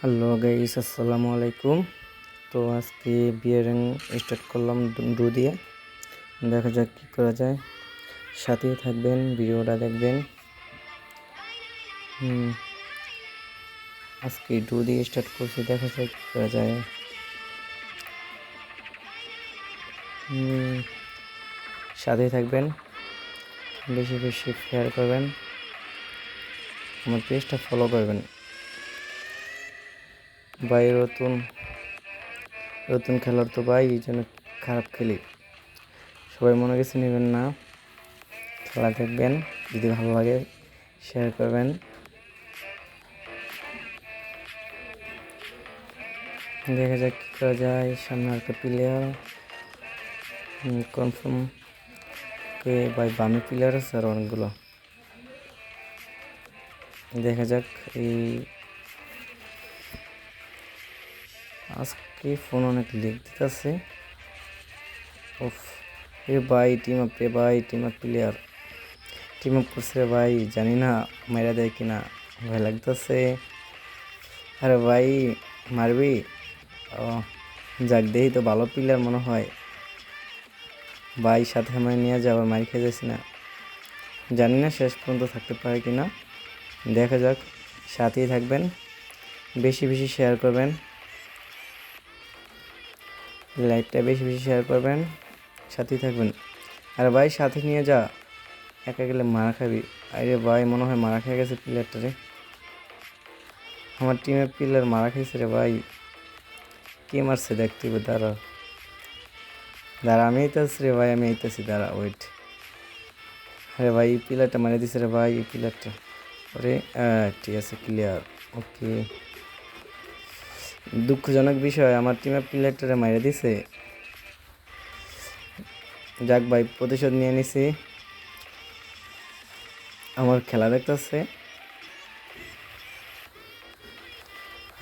Hello guys, আসসালামু আলাইকুম। তো আজকে বিয়ারিং স্টার্ট করলাম ডু দিয়ে। দেখা যাক কী করা যায়। সাথেই থাকবেন, ভিডিওটা দেখবেন। আজকে ডু দিয়ে স্টার্ট করছি, দেখা যাক কী করা যায়। সাথেই থাকবেন, বেশি বেশি শেয়ার করবেন, আমার পেজটা ফলো করবেন। ভাই নতুন নতুন খেলার তো ভাই, এই জন্য খারাপ খেলি। সবাই মনে কিছু নেবেন না, খেলা দেখবেন, যদি ভালো লাগে শেয়ার করবেন। দেখা যাক কী করা যায়। সামনে একটা প্লেয়ার কনফার্ম কে ভাই, বামে প্লেয়ার আছে আর অনেকগুলো। দেখা যাক। এই আজকে ফোন অনেক লিক দিতেছে। ওফ, এ ভাই টিম আপ রে ভাই, team up player team up করছে রে ভাই, জানি না মেরা দেয় কিনা, ভয় লাগতেছে। আরে ভাই মারবি? ও যাক, দেখি তো ভালো প্লেয়ার মনে হয় ভাই, সাথে আমার নিয়ে যাওয়ার মার খেয়ে যাচ্ছি না, জানি না শেষ পর্যন্ত থাকতে পারে কিনা। দেখা যাক, সাথেই থাকবেন, বেশি বেশি শেয়ার করবেন, লাইকটা বেশি বেশি শেয়ার করবেন, সাথেই থাকবেন। আর ভাই সাথে নিয়ে যা, একা গেলে মারা খাবি। আরে ভাই মনে হয় মারা খেয়ে গেছে প্লেয়ারটা রে, আমার টিমের প্লেয়ার মারা খেয়েছে রে ভাই। কে মারছে দেখতে হবে, দাঁড়া দাঁড়া, আমি এইতেছি রে ভাই, আমি এইতেছি, দাঁড়া ওয়েট। আরে ভাই এই প্লেয়ারটা মারা দিছে রে ভাই, এই প্লেয়ারটা। আরে ঠিক আছে, ক্লিয়ার, ওকে। দুঃখজনক বিষয়, আমার টিমের প্লেয়ারটারে মারা দিছে। যাক ভাই, প্রতিশোধ নিয়ে নিছি। আমার খেলা দেখতেছে।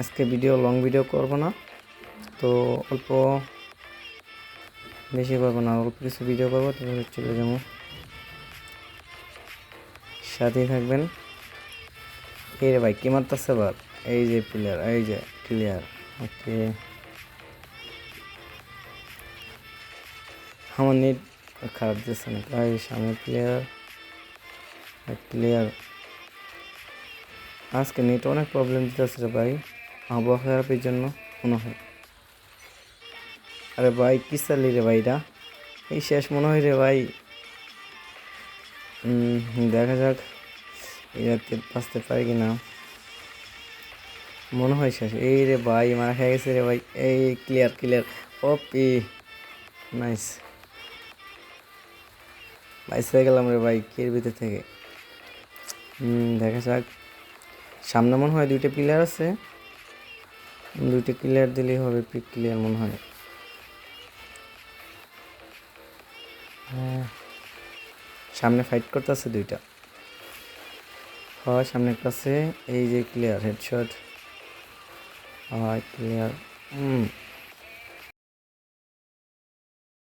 আজকে লং ভিডিও করব না, তো অল্প বেশি করবো না, অল্প কিছু ভিডিও করবো, তারপরে চলে যাবো। সাথেই থাকবেন। এই রে ভাই কি মারতেছে আবার, এই যে প্লেয়ার, এই যে ক্লিয়ার, ওকে। আমার নেট খারাপ দিচ্ছে না ভাই, সামনে প্লেয়ার আজকে নেট অনেক প্রবলেম দিতেছে রে ভাই, আবহাওয়া খারাপের জন্য মনে হয়। আরে ভাই কি চালি রে ভাইরা, এই শেষ মনে হয় রে ভাই। দেখা যাক এই রাতে বাঁচতে পারি কিনা, মনে হয় শেষ। এই রে ভাই মারা খেয়ে গেছে রে ভাই, এই ক্লিয়ার ক্লিয়ার, ওপি নাইস, বাইসে গেলাম রে ভাই কের ভিতর থেকে। দেখা যাক, সামনে মনে হয় দুইটা প্লেয়ার আছে, দুইটা ক্লিয়ার দিলেই হবে, পিক ক্লিয়ার মনে হয়। হ্যাঁ, সামনে ফাইট করতেছে দুইটা, হয় সামনে একটা আছে, এই যে ক্লিয়ার হেডশট, হয় ক্লিয়ার।